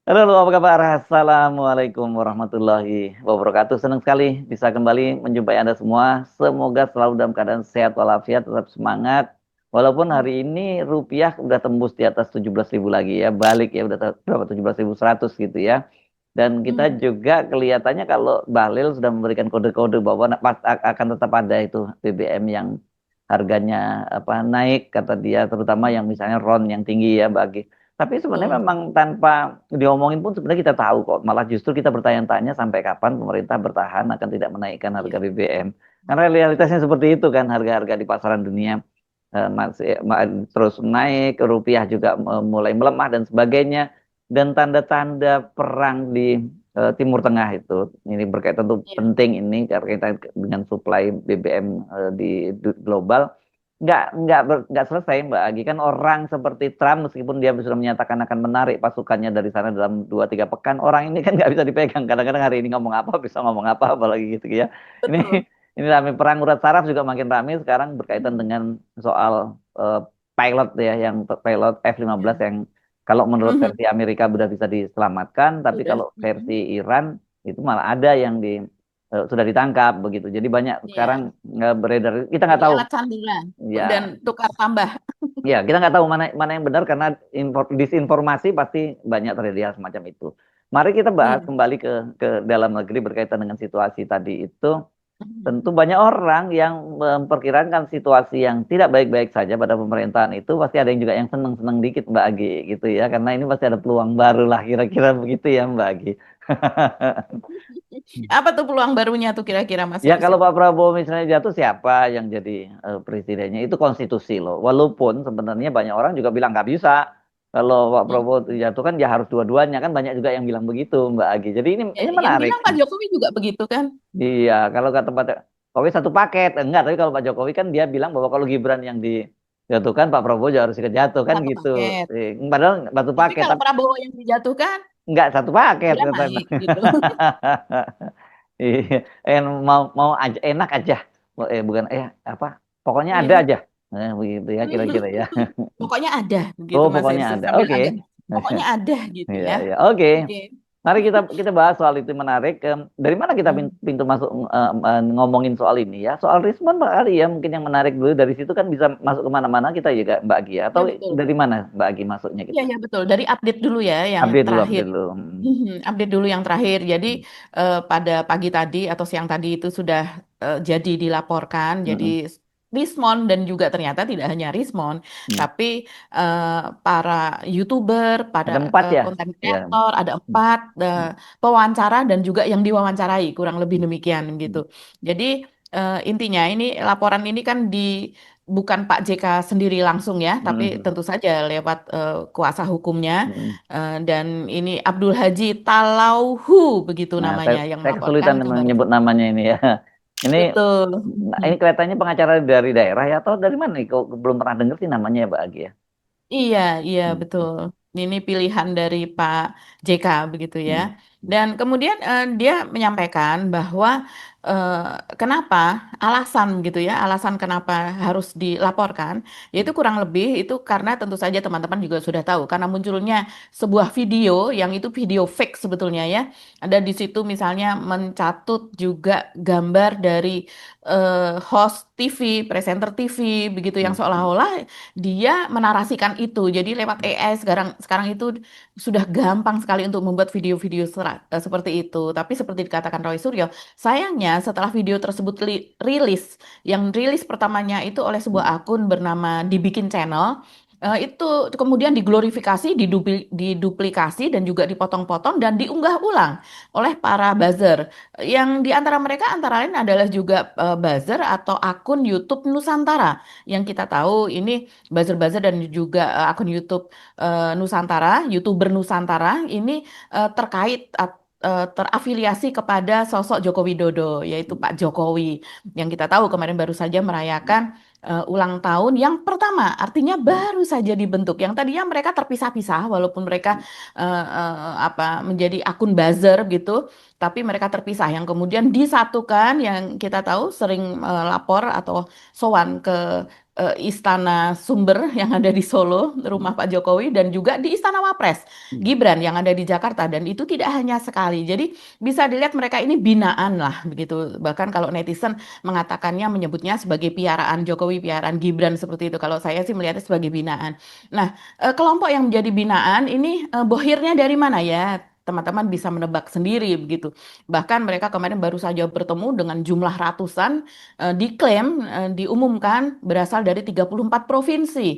Halo, apa kabar? Assalamualaikum warahmatullahi wabarakatuh. Senang sekali bisa kembali menjumpai Anda semua. Semoga selalu dalam keadaan sehat walafiat, tetap semangat. Walaupun hari ini rupiah udah tembus di atas 17.000 lagi ya, balik ya udah berapa 17.100 gitu ya. Dan kita Hmm. juga kelihatannya kalau Bahlil sudah memberikan kode-kode bahwa akan tetap ada itu BBM yang harganya apa naik kata dia, terutama yang misalnya RON yang tinggi ya bagi. Tapi sebenarnya Betul. memang tanpa diomongin pun sebenarnya kita tahu kok. Malah justru kita bertanya-tanya sampai kapan pemerintah bertahan akan tidak menaikkan harga Iya. BBM. Karena realitasnya seperti itu kan harga-harga di pasaran dunia masih terus naik, rupiah juga mulai melemah dan sebagainya. Dan tanda-tanda perang di Timur Tengah itu ini berkaitan tuh Iya. penting ini berkaitan dengan suplai BBM di global nggak selesai Mbak Agi kan orang seperti Trump meskipun dia sudah menyatakan akan menarik pasukannya dari sana dalam 2-3 pekan orang ini kan nggak bisa dipegang kadang-kadang hari ini ngomong apa bisa ngomong apa apalagi gitu ya ini Betul. ini rame perang urat saraf juga makin rame sekarang berkaitan dengan soal pilot ya yang pilot F-15 Ya. yang kalau menurut Mhm. versi Amerika sudah bisa diselamatkan tapi Sudah. kalau versi Iran itu malah ada yang sudah ditangkap begitu jadi banyak Iya. sekarang beredar kita nggak Jadi tahu alat sandiran dan ya. tukar tambah. Ya, kita nggak tahu mana mana yang benar karena disinformasi pasti banyak terjadi hal semacam itu. Mari kita bahas Iya. kembali ke dalam negeri berkaitan dengan situasi tadi itu. Tentu Mhm. banyak orang yang memperkirakan situasi yang tidak baik-baik saja pada pemerintahan itu pasti ada yang juga yang seneng-seneng dikit Mbak Agi gitu ya karena ini pasti ada peluang baru lah kira-kira begitu ya Mbak Agi. Apa tuh peluang barunya tuh kira-kira Mas Ya Yose? kalau Pak Prabowo misalnya jatuh siapa yang jadi presidennya itu konstitusi loh. Walaupun sebenarnya banyak orang juga bilang nggak bisa. Kalau Pak Prabowo Hmm. jatuh kan ya harus dua-duanya kan banyak juga yang bilang begitu Mbak Agi. Jadi Ya, ini yang menarik. bilang Pak Jokowi juga begitu kan? Iya kalau kata Pak Jokowi satu paket enggak. Tapi kalau Pak Jokowi kan dia bilang bahwa kalau Gibran yang dijatuhkan Pak Prabowo juga harus ikut jatuh kan Satu gitu. paket. Padahal satu Tapi paket kalau tapi Prabowo yang dijatuhkan, enggak satu paket dia katanya. naik gitu. Iya, mau mau aja enak aja. Bukan apa? Pokoknya ada Iya. aja. Begitu ya kira-kira ya. Pokoknya ada begitu Oh, Mas pokoknya Yose ada. sambil Oke. agak pokoknya ada gitu Iya, ya. iya. Oke. Oke. Mari kita kita bahas soal itu menarik. Dari mana kita Hmm. pintu masuk ngomongin soal ini ya? Soal Rismon Mbak Ari ya, mungkin yang menarik dulu dari situ kan bisa masuk kemana-mana kita juga Mbak Agi ya. Atau Ya betul. dari mana Mbak Agi masuknya Iya, kita? ya betul. Dari update dulu ya yang Update dulu, terakhir. update dulu. Update dulu yang terakhir. Jadi pada pagi tadi atau siang tadi itu sudah jadi dilaporkan. Jadi Hmm. Rismon dan juga ternyata tidak hanya Rismon, Hmm. tapi para YouTuber, pada Ada 4 ya? konten Ya. kreator, ada Hmm. 4 Hmm. pewawancara dan juga yang diwawancarai, kurang lebih Hmm. demikian gitu. Hmm. Jadi intinya ini laporan ini kan bukan Pak JK sendiri langsung ya, tapi Hmm. tentu saja lewat kuasa hukumnya. Hmm. Dan ini Abdul Haji Talauhu begitu Nah, namanya yang saya melaporkan kesulitan kabar menyebut tersebut. namanya ini ya. Ini Betul. ini kelihatannya pengacara dari daerah ya atau dari mana nih? Kok belum pernah dengar sih namanya ya, Mbak Agi ya. Iya, iya Hmm. betul. Ini pilihan dari Pak JK begitu ya. Hmm. Dan kemudian dia menyampaikan bahwa eh, kenapa alasan gitu ya, alasan kenapa harus dilaporkan, yaitu kurang lebih itu karena tentu saja teman-teman juga sudah tahu karena munculnya sebuah video yang itu video fake sebetulnya ya. Ada di situ misalnya mencatut juga gambar dari host TV, presenter TV begitu yang Hmm. seolah-olah dia menarasikan itu. Jadi lewat AI sekarang sekarang itu sudah gampang sekali untuk membuat video-video seperti itu. Tapi seperti dikatakan Roy Suryo, sayangnya setelah video tersebut rilis, yang rilis pertamanya itu oleh sebuah Hmm. akun bernama Dibikin Channel, itu kemudian diglorifikasi, diduplikasi dan juga dipotong-potong dan diunggah ulang oleh para buzzer. Yang di antara mereka antara lain adalah juga buzzer atau akun YouTube Nusantara yang kita tahu ini buzzer-buzzer dan juga akun YouTube Nusantara, YouTuber Nusantara ini terkait terafiliasi kepada sosok Joko Widodo, yaitu Pak Jokowi, yang kita tahu kemarin baru saja merayakan ulang tahun yang pertama, artinya baru saja dibentuk. Yang tadinya mereka terpisah-pisah, walaupun mereka apa menjadi akun buzzer gitu, tapi mereka terpisah. Yang kemudian disatukan, yang kita tahu sering lapor atau sowan ke Istana Sumber yang ada di Solo, rumah Pak Jokowi, dan juga di Istana Wapres Hmm. Gibran yang ada di Jakarta. Dan itu tidak hanya sekali. Jadi bisa dilihat mereka ini binaan lah begitu. Bahkan kalau netizen mengatakannya menyebutnya sebagai piaraan Jokowi, piaraan Gibran seperti itu. Kalau saya sih melihatnya sebagai binaan. Nah, kelompok yang menjadi binaan ini bohirnya dari mana ya? Teman-teman bisa menebak sendiri begitu. Bahkan mereka kemarin baru saja bertemu dengan jumlah ratusan, diklaim, diumumkan berasal dari 34 provinsi.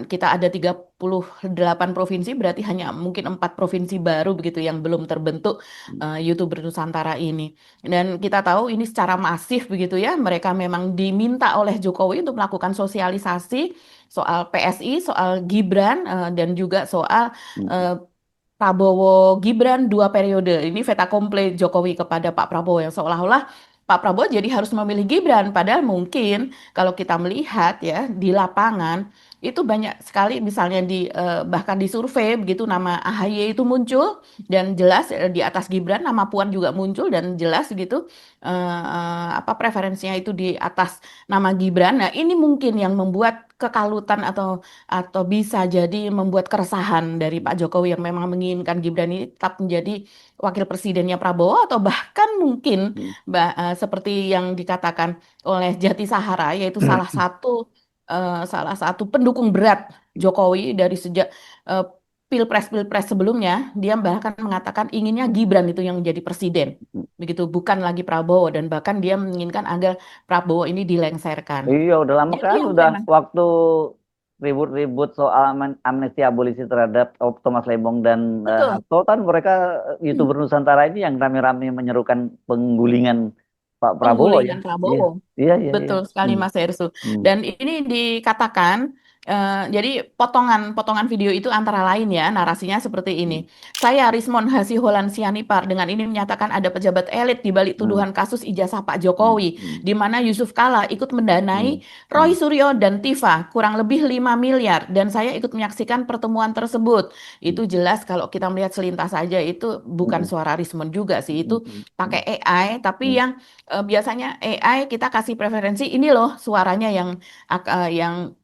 Kita ada 38 provinsi, berarti hanya mungkin 4 provinsi baru begitu yang belum terbentuk YouTuber Nusantara ini. Dan kita tahu ini secara masif begitu ya, mereka memang diminta oleh Jokowi untuk melakukan sosialisasi soal PSI, soal Gibran, dan juga soal Hmm. eh, Prabowo Gibran 2 periode. Ini fait accompli Jokowi kepada Pak Prabowo yang seolah-olah Pak Prabowo jadi harus memilih Gibran. Padahal mungkin kalau kita melihat ya di lapangan itu banyak sekali misalnya bahkan di survei begitu nama AHY itu muncul dan jelas di atas Gibran nama Puan juga muncul dan jelas gitu apa preferensinya itu di atas nama Gibran. Nah, ini mungkin yang membuat kekalutan atau bisa jadi membuat keresahan dari Pak Jokowi yang memang menginginkan Gibran ini tetap menjadi wakil presidennya Prabowo atau bahkan mungkin Hmm. seperti yang dikatakan oleh Jati Sahara yaitu salah satu pendukung berat Jokowi dari sejak eh, Pilpres-Pilpres sebelumnya dia bahkan mengatakan inginnya Gibran itu yang menjadi presiden begitu bukan lagi Prabowo dan bahkan dia menginginkan agar Prabowo ini dilengserkan. Iya, udah lama Jadi kan, yang udah memang waktu ribut-ribut soal amnesti abolisi terhadap Thomas Lembong dan betul Hasto kan mereka YouTuber Nusantara ini yang rame-rame menyerukan penggulingan Pak Prabowo ya. penggulingan Iya, Prabowo. iya, iya, iya. Betul sekali Hmm. Mas Hersu. Hmm. Dan ini dikatakan, jadi potongan-potongan video itu antara lain ya, narasinya seperti ini. Hmm. Saya Rismon Hasiholan Sianipar dengan ini menyatakan ada pejabat elit di balik Hmm. tuduhan kasus ijazah Pak Hmm. Jokowi, Hmm. di mana Yusuf Kala ikut mendanai Hmm. Roy Hmm. Suryo dan Tifa kurang lebih 5 miliar dan saya ikut menyaksikan pertemuan tersebut. Itu jelas kalau kita melihat selintas saja itu bukan Hmm. suara Rismon juga sih, itu Hmm. Hmm. pakai AI, tapi Hmm. yang biasanya AI kita kasih preferensi ini loh suaranya yang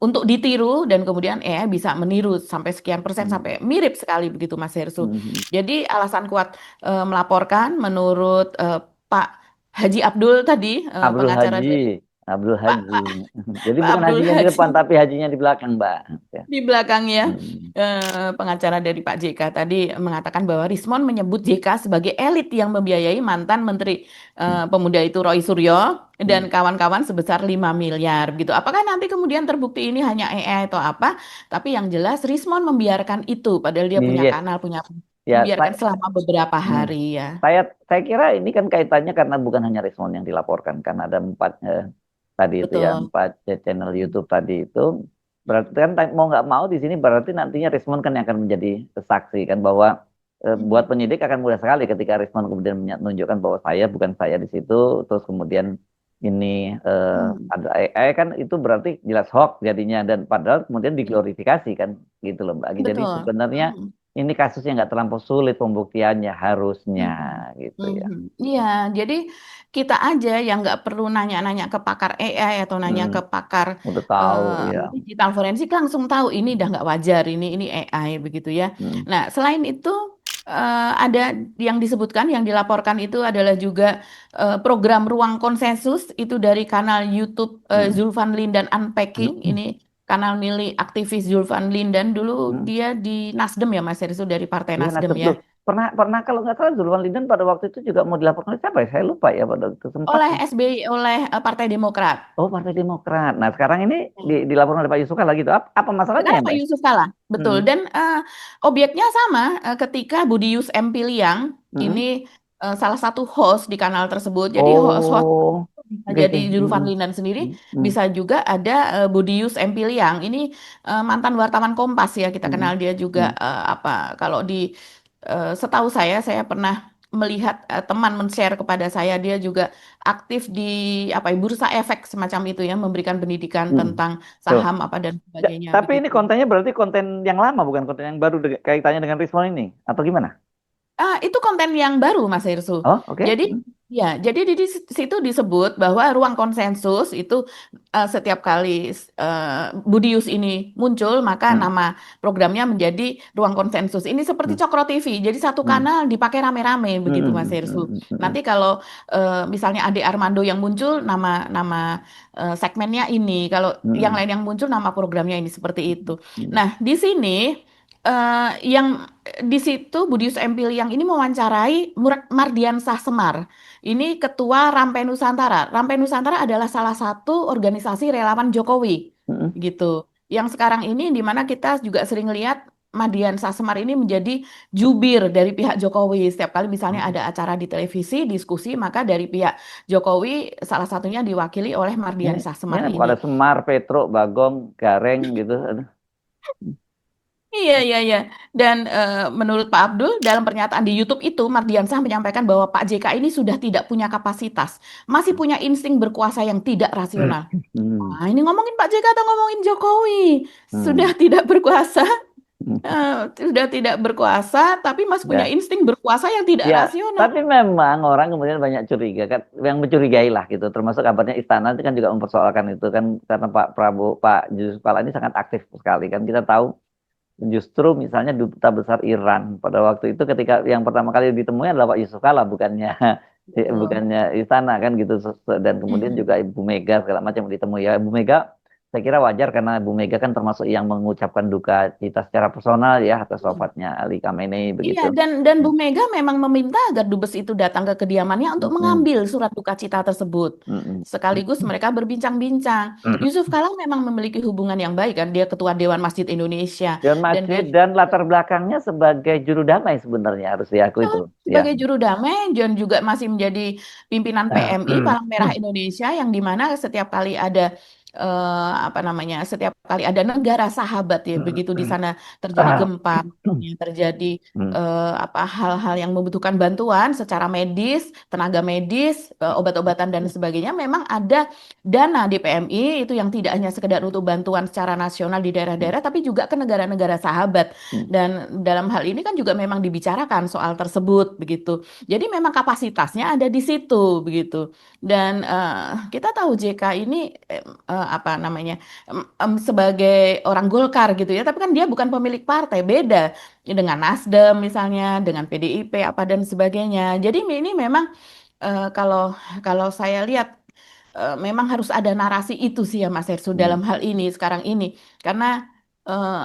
untuk ditiru dan kemudian AI bisa meniru sampai sekian persen Hmm. sampai mirip sekali begitu Mas Hersu. Hmm. Hmm. Jadi alasan kuat melaporkan menurut Pak Haji Abdul tadi Abdul pengacara Haji, dari Abdul Pak Haji. Pak Jadi Pak bukan Abdul hajinya di depan, Haji tapi hajinya di belakang, Mbak. Ya. di belakangnya Hmm. pengacara dari Pak JK tadi mengatakan bahwa Rismon menyebut JK sebagai elit yang membiayai mantan Menteri Hmm. Pemuda itu Roy Suryo dan Hmm. kawan-kawan sebesar 5 miliar gitu. Apakah nanti kemudian terbukti ini hanya AI atau apa? Tapi yang jelas Rismon membiarkan itu padahal dia punya Iya, kanal, punya ya, membiarkan selama beberapa hmm. hari ya. Saya kira ini kan kaitannya karena bukan hanya Rismon yang dilaporkan, kan ada empat tadi itu ya, Betul. empat channel YouTube tadi itu. Berarti kan mau nggak mau di sini berarti nantinya Rismon kan yang akan menjadi saksi kan bahwa buat penyidik akan mudah sekali ketika Rismon kemudian menunjukkan bahwa saya bukan saya di situ, terus kemudian ini Hmm. ada AI kan itu berarti jelas hoax jadinya dan padahal kemudian diglorifikasi kan gitu loh Mbak. Jadi Betul. sebenarnya Hmm. ini kasusnya nggak terlampau sulit pembuktiannya harusnya Mhm. gitu ya. Mhm. Iya, jadi kita aja yang nggak perlu nanya-nanya ke pakar AI atau nanya ke Hmm, pakar udah tahu ya. digital forensik langsung tahu ini udah nggak wajar, ini AI begitu ya. Hmm. Nah, selain itu ada yang disebutkan, yang dilaporkan itu adalah juga program Ruang Konsensus itu dari kanal YouTube Hmm. Zulfan Lindan Unpacking. Hmm. Ini kanal milik aktivis Zulfan Lindan dulu Hmm. dia di Nasdem ya Mas Heru dari Partai Iya, Nasdem Nasdem ya. loh. Pernah kalau nggak salah Zulwan Linden pada waktu itu juga mau dilaporkan oleh siapa ya? Saya lupa ya pada waktu itu sempat. Oleh SBY, oleh Partai Demokrat. Oh, Partai Demokrat. Nah, sekarang ini Hmm. dilaporkan oleh Pak Yusuf Kala gitu. Apa masalahnya ya, Sekarang Mbak? Pak Yusuf kalah, Hmm. betul. Dan objeknya sama ketika Budius M. Piliang ini Hmm. salah satu host di kanal tersebut. Jadi host Oh, bisa oke, oke. jadi Juru Hmm. Fadlinan sendiri, Hmm. Hmm. bisa juga ada Budius M. Piliang. Ini mantan wartawan Kompas ya, kita Hmm. kenal dia juga Hmm. apa kalau di setahu saya pernah melihat teman men-share kepada saya dia juga aktif di apa ya, bursa efek semacam itu ya, memberikan pendidikan Hmm. tentang Tuh. saham apa dan sebagainya Tapi ini begitu. kontennya berarti konten yang lama bukan konten yang baru kaitannya dengan Rismon ini atau gimana? Itu konten yang baru, Mas Hirsu. Oh, oke. Jadi, ya, jadi di situ disebut bahwa ruang konsensus itu setiap kali Budius ini muncul, maka Hmm, nama programnya menjadi ruang konsensus. Ini seperti hmm, Cokro TV. Jadi satu hmm, kanal dipakai rame-rame hmm, begitu, Mas hmm, Hirsu. hmm, hmm, hmm, Nanti kalau misalnya Ade Armando yang muncul, nama segmennya ini. Kalau hmm, yang hmm, lain yang muncul, nama programnya ini seperti itu. hmm, Nah, di sini yang di situ Budius Empil yang ini mewawancarai Mardiansah Semar. Ini ketua Rampai Nusantara. Rampai Nusantara adalah salah satu organisasi relawan Jokowi, hmm, hmm. gitu. Yang sekarang ini di mana kita juga sering lihat Mardiansah Semar ini menjadi jubir dari pihak Jokowi. Setiap kali misalnya Hmm. ada acara di televisi, diskusi, maka dari pihak Jokowi salah satunya diwakili oleh Mardiansah Ini Semar pada ini. Semar, Petruk, Bagong, Gareng gitu. Aduh. Iya, iya, iya. Dan menurut Pak Abdul, dalam pernyataan di YouTube itu, Mardiansah menyampaikan bahwa Pak JK ini sudah tidak punya kapasitas, masih punya insting berkuasa yang tidak rasional. Hmm, Nah, ini ngomongin Pak JK atau ngomongin Jokowi? Sudah hmm, tidak berkuasa, hmm. sudah tidak berkuasa, tapi masih punya Ya. insting berkuasa yang tidak Ya, rasional. tapi memang orang kemudian banyak curiga kan, yang mencurigai lah gitu. Termasuk kabarnya istana itu kan juga mempersoalkan itu kan karena Pak Prabowo, Pak Yusuf Kala ini sangat aktif sekali kan. Kita tahu justru misalnya duta besar Iran pada waktu itu ketika yang pertama kali ditemui adalah Pak Yusuf Kala bukannya Betul. bukannya istana kan gitu. Dan kemudian Mm-mm. juga Ibu Mega segala macam ditemui ya. Ibu Mega saya kira wajar karena Ibu Mega kan termasuk yang mengucapkan duka cita secara personal ya atas wafatnya Ali Khamenei Iya, begitu. dan Bu Mega memang meminta agar dubes itu datang ke kediamannya untuk Mm-mm. mengambil surat duka cita tersebut. Mm-mm. Sekaligus mereka berbincang-bincang. Mm-mm. Yusuf Kala memang memiliki hubungan yang baik kan, dia ketua Dewan Masjid Indonesia Dewan dan dia Masjid dan latar belakangnya sebagai juru damai sebenarnya harus diakui juga itu. Ya. sebagai juru damai dan juga masih menjadi pimpinan PMI Palang Merah Indonesia yang dimana setiap kali ada apa namanya setiap kali ada negara sahabat ya begitu di sana terjadi gempa terjadi apa hal-hal yang membutuhkan bantuan secara medis tenaga medis obat-obatan dan sebagainya memang ada dana di PMI itu yang tidak hanya sekedar untuk bantuan secara nasional di daerah-daerah tapi juga ke negara-negara sahabat dan dalam hal ini kan juga memang dibicarakan soal tersebut begitu. Jadi memang kapasitasnya ada di situ begitu. Dan kita tahu JK ini apa namanya sebagai orang Golkar gitu ya, tapi kan dia bukan pemilik partai, beda dengan Nasdem misalnya, dengan PDIP apa dan sebagainya. Jadi ini memang kalau kalau saya lihat memang harus ada narasi itu sih ya Mas Hersu dalam hal ini sekarang ini karena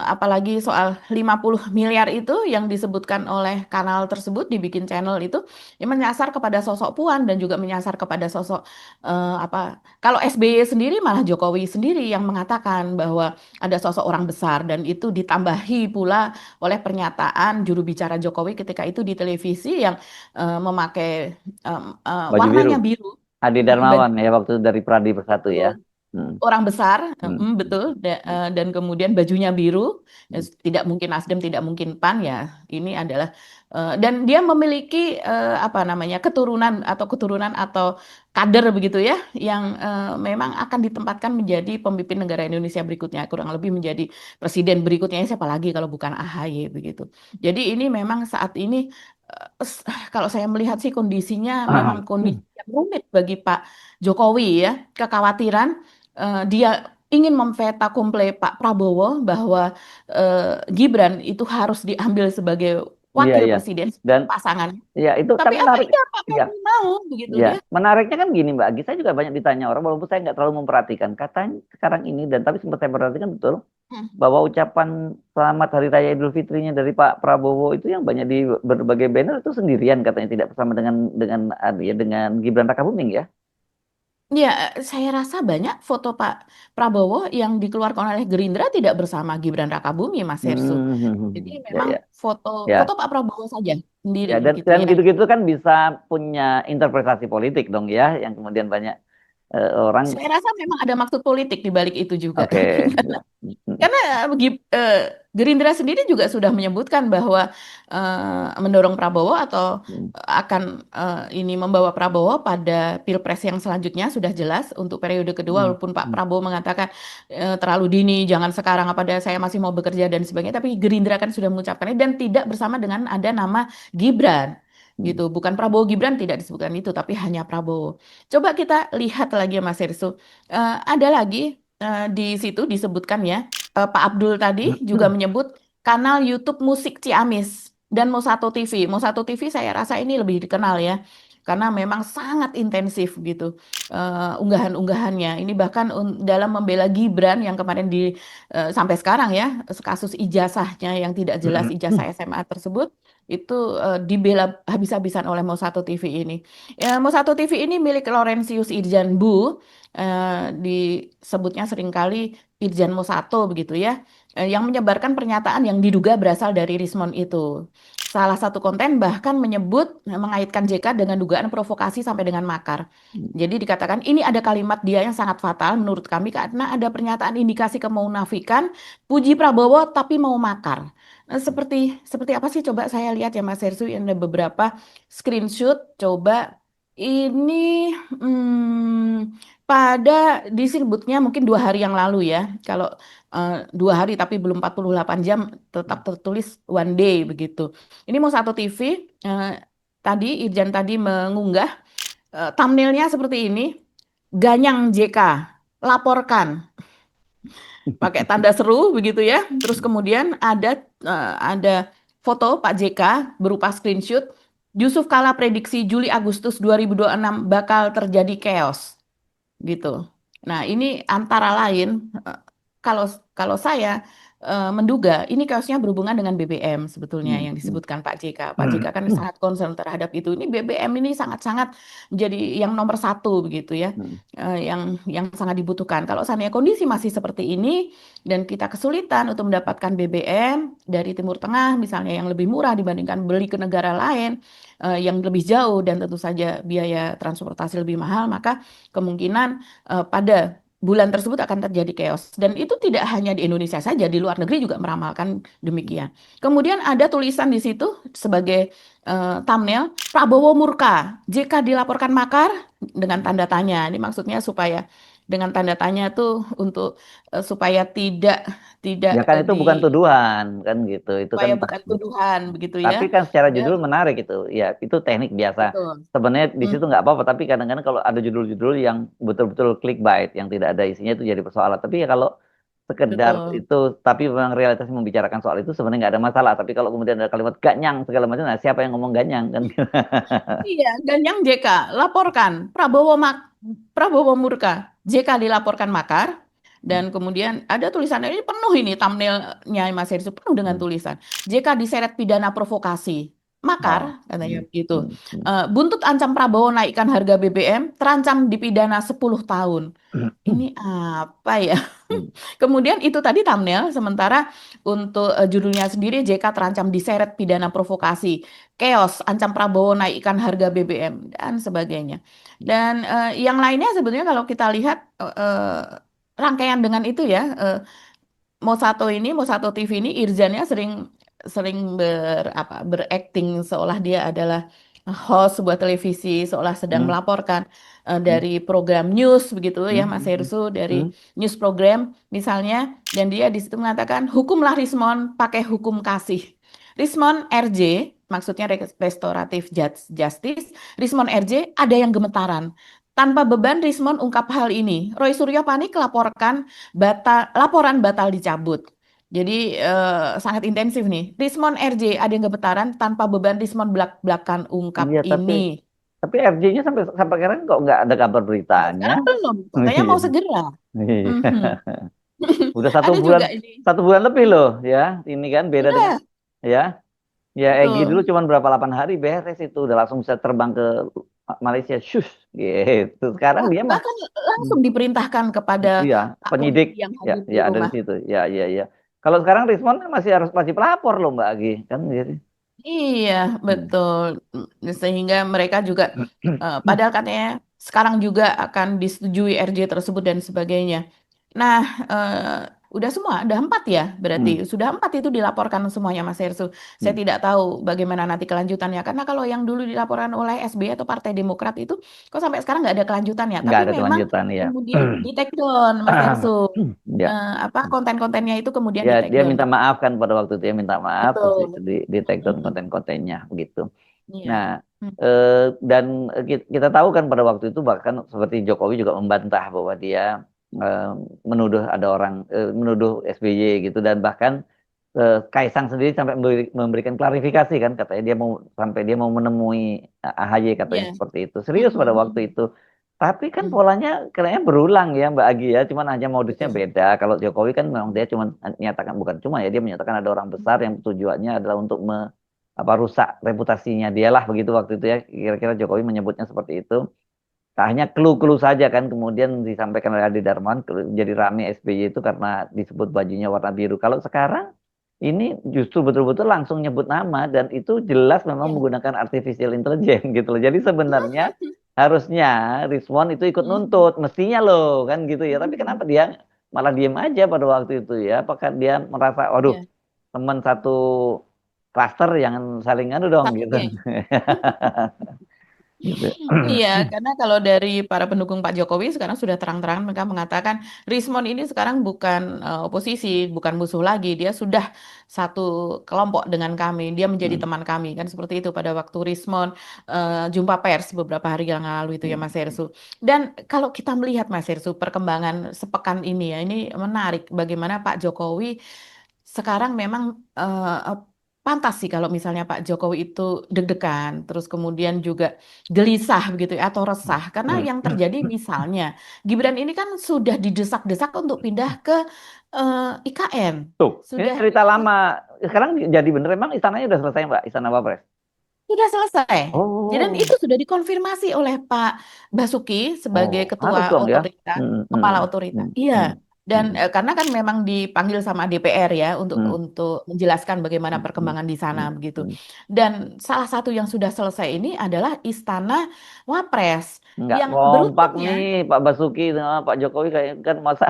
apalagi soal 50 miliar itu yang disebutkan oleh kanal tersebut dibikin channel itu yang menyasar kepada sosok Puan dan juga menyasar kepada sosok apa kalau SBY sendiri malah Jokowi sendiri yang mengatakan bahwa ada sosok orang besar dan itu ditambahi pula oleh pernyataan juru bicara Jokowi ketika itu di televisi yang memakai Baju biru. warnanya biru. Adi Darmawan ya waktu itu dari Pradi Bersatu ya. Hmm. Orang besar, Hmm. betul, dan kemudian bajunya biru, tidak mungkin Nasdem, tidak mungkin PAN ya. Ini adalah dan dia memiliki apa namanya keturunan atau kader begitu ya, yang memang akan ditempatkan menjadi pemimpin negara Indonesia berikutnya, kurang lebih menjadi presiden berikutnya siapa lagi kalau bukan AHY begitu. Jadi ini memang saat ini kalau saya melihat sih kondisinya memang kondisi yang rumit bagi Pak Jokowi ya, kekhawatiran dia ingin memveta kumple Pak Prabowo bahwa Gibran itu harus diambil sebagai Iya wakil iya. presiden Dan pasangan. ya itu kan Tapi apa menarik. iya Pak Ya, Prabowo mau begitu ya. dia? Menariknya kan gini Mbak Agi, saya juga banyak ditanya orang walaupun saya nggak terlalu memperhatikan. Katanya sekarang ini dan tapi sempat saya perhatikan betul Hmm. bahwa ucapan selamat Hari Raya Idul Fitrinya dari Pak Prabowo itu yang banyak di berbagai banner itu sendirian katanya tidak bersama dengan Gibran Rakabuming ya. Ya, saya rasa banyak foto Pak Prabowo yang dikeluarkan oleh Gerindra tidak bersama Gibran Rakabumi, Mas Hersu. Jadi Ya memang ya foto foto ya. Pak Prabowo saja sendiri Ya, begitu dan ya. gitu-gitu kan bisa punya interpretasi politik dong ya, yang kemudian banyak orang, Saya rasa memang ada maksud politik di balik itu juga. oke. Karena Gerindra sendiri juga sudah menyebutkan bahwa mendorong Prabowo atau Hmm. akan ini membawa Prabowo pada Pilpres yang selanjutnya sudah jelas untuk periode kedua, Hmm. walaupun Pak Hmm. Prabowo mengatakan terlalu dini, jangan sekarang, apa ada saya masih mau bekerja dan sebagainya. Tapi Gerindra kan sudah mengucapkannya dan tidak bersama dengan ada nama Gibran Hmm. gitu. Bukan Prabowo Gibran tidak disebutkan itu, tapi hanya Prabowo. Coba kita lihat lagi Mas Hersu. Ada lagi di situ disebutkan ya. Pak Abdul tadi juga menyebut kanal YouTube Musik Ciamis dan Mosato TV. Mosato TV saya rasa ini lebih dikenal ya, karena memang sangat intensif gitu unggahan-unggahannya. Ini bahkan dalam membela Gibran yang kemarin sampai sekarang ya, kasus ijazahnya yang tidak jelas ijazah SMA tersebut itu dibela habis-habisan oleh Mosato TV ini. Mosato TV ini milik Laurentius Irjan Bu, disebutnya seringkali Irjan Mosato begitu ya, yang menyebarkan pernyataan yang diduga berasal dari Rismon itu. Salah satu konten bahkan menyebut mengaitkan JK dengan dugaan provokasi sampai dengan makar. Jadi dikatakan ini ada kalimat dia yang sangat fatal menurut kami karena ada pernyataan indikasi kemunafikan, puji Prabowo tapi mau makar. Seperti apa sih, coba saya lihat ya Mas Hersu, ada beberapa screenshot. Coba ini pada disebutnya mungkin 2 hari yang lalu ya. Kalau 2 hari tapi belum 48 jam tetap tertulis one day begitu. Ini mau satu TV tadi Irjan tadi mengunggah thumbnailnya seperti ini. Ganyang JK laporkan pakai tanda seru begitu ya. Terus kemudian ada foto Pak JK berupa screenshot. Yusuf Kala prediksi Juli Agustus 2026 bakal terjadi chaos gitu. Nah, ini antara lain kalau kalau saya menduga ini kasusnya berhubungan dengan BBM sebetulnya Hmm. yang Hmm. disebutkan Pak JK. Pak Hmm. JK kan sangat concern terhadap itu. Ini BBM ini sangat-sangat menjadi yang nomor satu begitu ya, Hmm. yang sangat dibutuhkan. Kalau seandainya kondisi masih seperti ini dan kita kesulitan untuk mendapatkan BBM dari Timur Tengah misalnya yang lebih murah dibandingkan beli ke negara lain yang lebih jauh dan tentu saja biaya transportasi lebih mahal, maka kemungkinan pada bulan tersebut akan terjadi chaos. Dan itu tidak hanya di Indonesia saja, di luar negeri juga meramalkan demikian. Kemudian ada tulisan di situ sebagai thumbnail, Prabowo murka, JK dilaporkan makar dengan tanda tanya. Ini maksudnya supaya dengan tanda tanya tuh untuk supaya tidak tidak Ya kan itu di bukan tuduhan kan gitu. Itu kan supaya bukan tuduhan begitu ya. tapi kan secara Dan judul menarik itu. Ya itu teknik biasa. betul. Sebenarnya di Hmm, situ nggak apa-apa. Tapi kadang-kadang kalau ada judul-judul yang betul-betul clickbait yang tidak ada isinya itu jadi persoalan. Tapi ya kalau sekedar betul. itu, tapi memang realitasnya membicarakan soal itu sebenarnya nggak ada masalah. Tapi kalau kemudian ada kalimat ganyang segala macam, nah siapa yang ngomong ganyang kan? Iya, dan yang JK laporkan Prabowo murka, JK dilaporkan makar, dan kemudian ada tulisan ini penuh ini thumbnailnya Mas Heri penuh dengan Hmm. tulisan JK diseret pidana provokasi, makar Oh. katanya Hmm. begitu. Hmm. Hmm. Buntut ancam Prabowo naikkan harga BBM, terancam dipidana 10 tahun. Ini apa ya? Hmm. Kemudian itu tadi thumbnail, sementara untuk judulnya sendiri JK terancam diseret pidana provokasi, chaos, ancam Prabowo naikkan harga BBM dan sebagainya. Dan yang lainnya sebetulnya kalau kita lihat rangkaian dengan itu ya, Mosato TV ini Irjannya sering sering berakting seolah dia adalah host sebuah televisi, seolah sedang Hmm. melaporkan Hmm. dari program news begitu ya Mas Hmm. Hersu, dari Hmm. news program misalnya, dan dia di situ mengatakan hukumlah Rismon pakai hukum kasih. Rismon RJ maksudnya restoratif justice, Rismon RJ ada yang gemetaran. Tanpa beban Rismon ungkap hal ini. Roy Suryo panik laporan batal dicabut. Jadi sangat intensif nih. Rismon RJ ada yang gemetaran tanpa beban Rismon belak-belakan Iya, ungkap tapi ini. RJ-nya sampai sampai sekarang kok nggak ada kabar Sampai beritanya. sekarang belum, katanya Iya. mau segera. Iya. Mhm. Udah satu Ada bulan, juga ini. 1 bulan lebih loh ya. Ini kan beda dengan Sudah, ya. Ya Egy dulu betul. cuma berapa 8 hari beres itu udah langsung bisa terbang ke Malaysia. Shush, gitu. Sekarang dia mah Bahkan langsung diperintahkan kepada iya, Pak penyidik Polisi yang ya hadir di ya ada di rumah. situ. Ya ya ya. Kalau sekarang Rismon kan masih pelapor loh Mbak Agi kan jadi. Iya, Hmm. betul. Sehingga mereka juga, padahal katanya sekarang juga akan disetujui RJ tersebut dan sebagainya. Nah, Udah semua, ada 4 ya Hmm, berarti. Sudah 4 itu dilaporkan semuanya Mas Hersu. Saya hmm. tidak tahu bagaimana nanti kelanjutannya. Karena kalau yang dulu dilaporkan oleh SBY atau Partai Demokrat itu, kok sampai sekarang nggak ada kelanjutannya. Nggak Tapi ada memang kelanjutan ya. kemudian di take down Mas Hersu. Ya. Apa konten-kontennya itu kemudian Ya, di take dia down. minta maaf kan pada waktu itu, dia minta maaf terus Betul, betul. di take down Mm-mm. konten-kontennya begitu. Iya. Nah, Mm. dan kita tahu kan pada waktu itu bahkan seperti Jokowi juga membantah bahwa dia eh, menuduh ada orang menuduh SBY gitu, dan bahkan Kaisang sendiri sampai memberikan klarifikasi kan, katanya dia mau sampai dia mau menemui AHY, katanya Iya. seperti itu. Serius pada waktu Mm-mm. itu. Tapi kan Mm. polanya kayaknya berulang ya Mbak Agi ya, cuman hanya modusnya Betul. beda. Kalau Jokowi kan memang dia cuma menyatakan, bukan cuma ya, dia menyatakan ada orang besar yang tujuannya adalah untuk apa rusak reputasinya dia lah begitu waktu itu ya. Kira-kira Jokowi menyebutnya seperti itu. Tak hanya clue-clue saja kan, kemudian disampaikan oleh Adi Darmawan jadi rame SBY itu karena disebut bajunya warna biru. Kalau sekarang ini justru betul-betul langsung nyebut nama, dan itu jelas memang Iya. menggunakan artificial intelligence gitu loh. Jadi sebenarnya harusnya Rizwan itu ikut Mm. nuntut, mestinya loh kan gitu ya. Tapi Mm. kenapa dia malah diem aja pada waktu itu ya? Apakah dia merasa, waduh, Iya. teman satu klaster yang saling anu dong Satu gitu. geng. Gitu. Iya, karena kalau dari para pendukung Pak Jokowi sekarang sudah terang-terangan mereka mengatakan Rismon ini sekarang bukan oposisi, bukan musuh lagi. Dia sudah satu kelompok dengan kami. Dia menjadi teman kami kan seperti itu pada waktu Rismon jumpa pers beberapa hari yang lalu itu ya Mas Hersu. Dan kalau kita melihat Mas Hersu perkembangan sepekan ini ya, ini menarik bagaimana Pak Jokowi sekarang memang pantas sih kalau misalnya Pak Jokowi itu deg-degan, terus kemudian juga gelisah begitu ya, atau resah. Karena yang terjadi misalnya, Gibran ini kan sudah didesak-desak untuk pindah ke IKN. Tuh, ini Sudah cerita lama. Sekarang jadi bener, emang istananya udah selesai Mbak, Istana Wapres. sudah selesai. Dan Oh, itu sudah dikonfirmasi oleh Pak Basuki sebagai oh, ketua harus dong ya. otorita, Hmm, kepala hmm, otorita. hmm, Iya. hmm, Dan hmm, karena kan memang dipanggil sama DPR ya hmm, untuk menjelaskan bagaimana hmm, hmm, perkembangan di sana hmm, begitu. hmm. Dan salah satu yang sudah selesai ini adalah Istana Wapres Nggak yang kompak beruntungnya nih Pak Basuki sama Pak Jokowi, kayak kan masa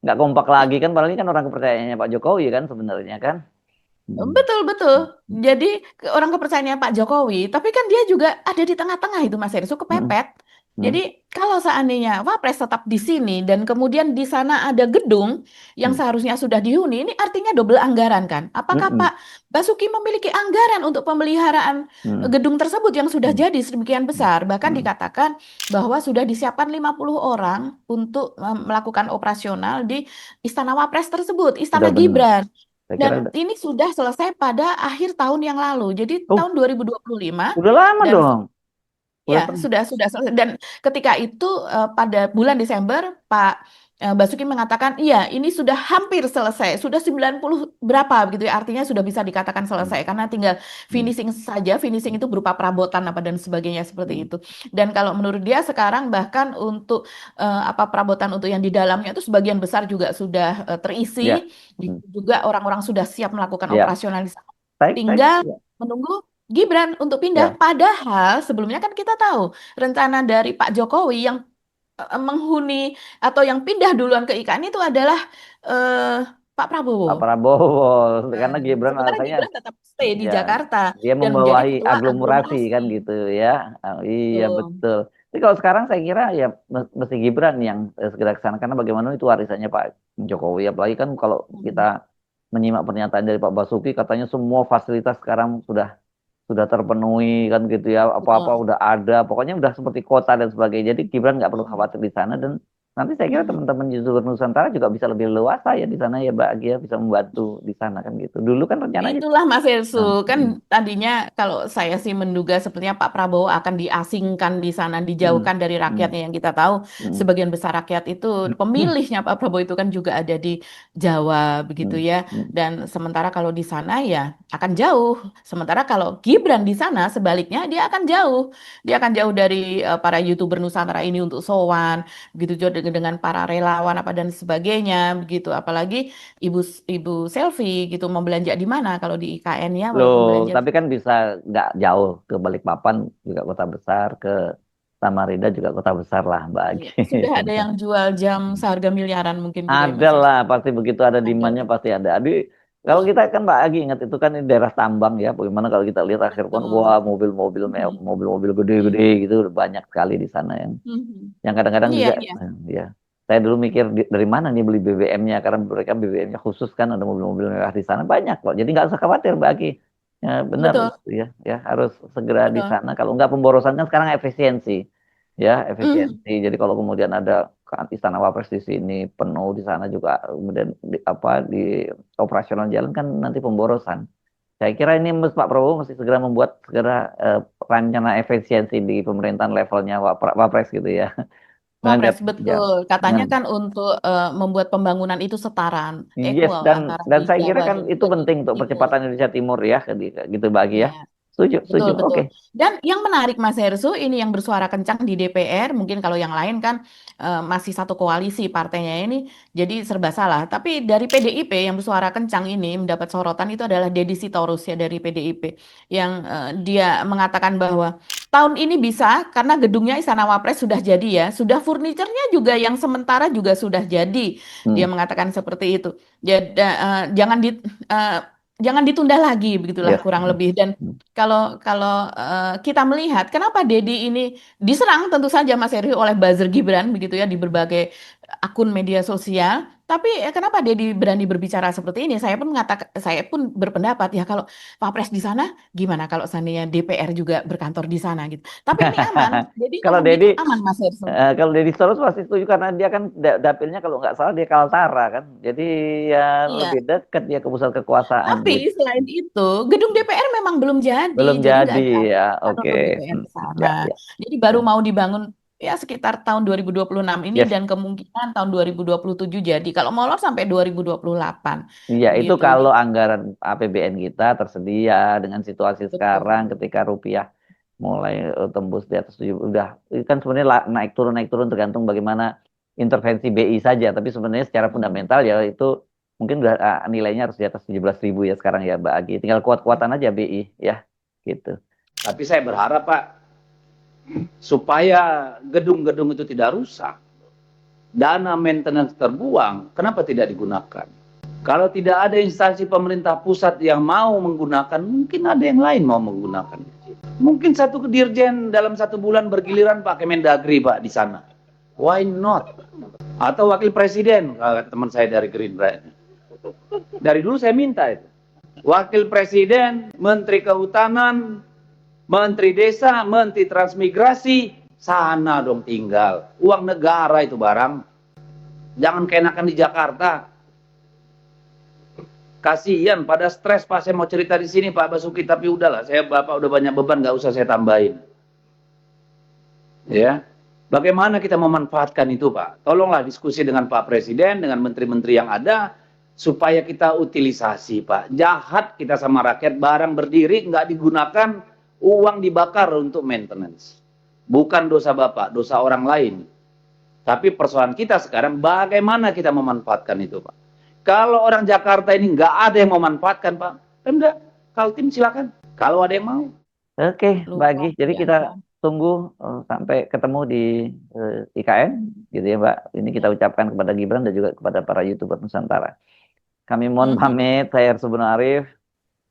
nggak kompak lagi kan, padahal ini kan orang kepercayaannya Pak Jokowi kan sebenarnya kan. Hmm, betul, betul. hmm, Jadi orang kepercayaannya Pak Jokowi, tapi kan dia juga ada di tengah-tengah itu Mas Heru, hmm, kepepet. hmm, Jadi kalau seandainya Wapres tetap di sini dan kemudian di sana ada gedung yang hmm, seharusnya sudah dihuni, ini artinya double anggaran kan? hmm, Apakah hmm, Pak Basuki memiliki anggaran untuk pemeliharaan hmm, gedung tersebut yang sudah hmm, jadi sedemikian hmm, besar? Bahkan hmm. dikatakan bahwa sudah disiapkan 50 orang untuk melakukan operasional di Istana Wapres tersebut, Udah Istana bener. Gibran. Saya kira Dan udah. ini sudah selesai pada akhir tahun yang lalu. Jadi Oh, tahun 2025 udah lama dan dong. ya Udah tahun. sudah selesai. Dan ketika itu pada bulan Desember Pak Basuki mengatakan, iya ini sudah hampir selesai, sudah 90 berapa begitu ya. Artinya sudah bisa dikatakan Hmm, selesai karena tinggal hmm, finishing saja. Finishing itu berupa perabotan apa dan sebagainya seperti hmm. itu. Dan kalau menurut dia sekarang bahkan untuk apa perabotan untuk yang di dalamnya itu sebagian besar juga sudah terisi. Ya. Hmm. Juga orang-orang sudah siap melakukan Ya. operasionalisasi. Saya, Tinggal ya. menunggu Gibran untuk pindah. Ya. Padahal sebelumnya kan kita tahu rencana dari Pak Jokowi yang menghuni atau yang pindah duluan ke IKN itu adalah eh, Pak Prabowo. Pak Prabowo, Nah, karena Gibran sementara alasannya Gibran tetap stay di ya, Jakarta dia dan menjadi membawahi ketua aglomerasi aglomerasi. kan gitu ya. Oh, iya Tuh. betul. Tapi kalau sekarang saya kira ya mesti Gibran yang segera ke sana, karena bagaimana itu warisannya Pak Jokowi. Apalagi kan kalau kita Hmm. menyimak pernyataan dari Pak Basuki, katanya semua fasilitas sekarang sudah terpenuhi kan gitu ya, apa-apa Betul. udah ada, pokoknya udah seperti kota dan sebagainya. Jadi Gibran nggak perlu Hmm. khawatir di sana, dan nanti saya kira Hmm. teman-teman di seluruh Nusantara juga bisa lebih leluasa ya di sana ya Mbak Agia, bisa membantu di sana kan gitu. Dulu kan rencananya. Itulah Mas Elsu, Nah, kan tadinya kalau saya sih menduga sepertinya Pak Prabowo akan diasingkan di sana, mm, dijauhkan dari mm, rakyatnya yang kita tahu mm, sebagian besar rakyat itu mm, pemilihnya Pak Prabowo itu kan juga ada di Jawa begitu mm, ya. mm. Dan sementara kalau di sana ya akan jauh. Sementara kalau Gibran di sana sebaliknya dia akan jauh. Dia akan jauh dari para YouTuber Nusantara ini untuk sowan, begitu juga dengan para relawan apa dan sebagainya begitu. Apalagi Ibu Ibu Selfie gitu mau belanja di mana kalau di IKN ya Loh, walaupun belanja tapi kan bisa nggak jauh ke Balikpapan, juga kota besar, ke Samarinda juga kota besar lah Mbak Iya. Agi. Sudah ada yang jual jam seharga miliaran mungkin juga ya Ada Mas Hersho. lah, pasti begitu ada Ada. demand-nya pasti ada. Aduh, kalau kita kan Mbak Agi ingat itu kan di daerah tambang ya. Bagaimana kalau kita lihat akhir tahun, Betul. wah mobil-mobil Mhm. mobil-mobil gede-gede Mhm. gitu banyak sekali di sana Mhm. yang kadang-kadang Iya, juga iya. ya. Saya dulu mikir dari mana nih beli BBM-nya karena mereka BBM-nya khusus kan ada mobil-mobil mewah di sana banyak kok. Jadi nggak usah khawatir Mbak Agi. Ya, benar Betul, itu ya, ya harus segera di betul. sana. Kalau nggak pemborosan kan sekarang efisiensi, ya Mhm. efisiensi. Jadi kalau kemudian ada kan istana Wapres di sini penuh di sana juga kemudian di operasional jalan kan nanti pemborosan. Saya kira ini Pak Prabowo mesti segera membuat rencana efisiensi di pemerintahan levelnya Wapres gitu ya. Dengan Wapres, ya, betul. Katanya dengan kan untuk membuat pembangunan itu setara, yes equal antara dan di saya kira Jawa kan dan itu juga di penting untuk Timur. percepatan Indonesia Timur ya, gitu bagi ya. Iya. Setuju, Betul, setuju. betul. Oke. Dan yang menarik Mas Hersu, ini yang bersuara kencang di DPR, mungkin kalau yang lain kan masih satu koalisi partainya ini, jadi serba salah. Tapi dari PDIP yang bersuara kencang ini mendapat sorotan itu adalah Deddy Sitorus ya dari PDIP, yang dia mengatakan bahwa tahun ini bisa karena gedungnya Istana Wapres sudah jadi ya, sudah furniturnya juga yang sementara juga sudah jadi. Dia Hmm, mengatakan seperti itu. Jadi eh, jangan ditunda lagi begitulah yes. kurang lebih. Dan Hmm. kalau kalau kita melihat kenapa Dedi ini diserang tentu saja Mas Heri oleh buzzer Gibran begitu ya di berbagai akun media sosial, tapi kenapa Dedi berani berbicara seperti ini? Saya pun berpendapat ya kalau Pak Pres di sana gimana kalau seandainya DPR juga berkantor di sana gitu. Tapi ini aman, Dedi Kalau ngomong gitu Dedi aman Mas Heri. kalau Deddy Stolz pasti setuju karena dia kan dapilnya kalau nggak salah dia Kaltara kan. Jadi ya Iya. lebih dekat dia ke pusat kekuasaan Tapi gitu. selain itu, gedung DPR memang belum Belum jadi nggak jadi ada ya. Oke. kantor DPR Hmm, di sana. ya, ya, Jadi baru ya. mau dibangun ya sekitar tahun 2026 ini Yes. dan kemungkinan tahun 2027 jadi. Kalau molor sampai 2028 Iya, itu begitu. kalau anggaran APBN kita tersedia dengan situasi sekarang Betul. ketika rupiah mulai tembus di atas 7 udah itu kan sebenarnya naik turun tergantung bagaimana intervensi BI saja, tapi sebenarnya secara Hmm. fundamental ya itu mungkin udah nilainya harus di atas 17.000 ya sekarang ya Mbak Agi. Tinggal kuat-kuatan aja BI ya gitu. Tapi saya berharap Pak, supaya gedung-gedung itu tidak rusak, dana maintenance terbuang, kenapa tidak digunakan? Kalau tidak ada instansi pemerintah pusat yang mau menggunakan, mungkin ada yang lain mau menggunakan. Mungkin satu dirjen dalam 1 bulan bergiliran pakai Mendagri Pak di sana. Why not? Atau wakil presiden, teman saya dari Gerindra. Dari dulu saya minta itu. Wakil presiden, menteri kehutanan, menteri desa, menteri transmigrasi, sana dong tinggal. Uang negara itu barang. Jangan keenakan di Jakarta. Kasihan pada stres pas saya mau cerita di sini Pak Basuki, tapi udahlah, saya Bapak udah banyak beban, nggak usah saya tambahin. Ya. Bagaimana kita memanfaatkan itu Pak? Tolonglah diskusi dengan Pak Presiden, dengan menteri-menteri yang ada, supaya kita utilisasi Pak. Jahat kita sama rakyat, barang berdiri nggak digunakan, uang dibakar untuk maintenance. Bukan dosa Bapak, dosa orang lain. Tapi persoalan kita sekarang bagaimana kita memanfaatkan itu Pak. Kalau orang Jakarta ini nggak ada yang memanfaatkan Pak, Pemda, Kaltim silakan. Kalau ada yang mau. Oke, Mbak Agi. Luar Jadi kita biasa. tunggu sampai ketemu di IKN gitu ya Mbak. Ini kita ucapkan kepada Gibran dan juga kepada para YouTuber Nusantara. Kami mohon Mhm. pamit, saya Arsubono Arif.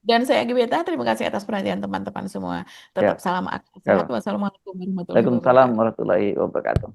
Dan saya Gebeta, terima kasih atas perhatian teman-teman semua. Tetap Ya, salam akal sehat. ya. Wassalamualaikum warahmatullahi Waalaikumsalam wabarakatuh. warahmatullahi wabarakatuh.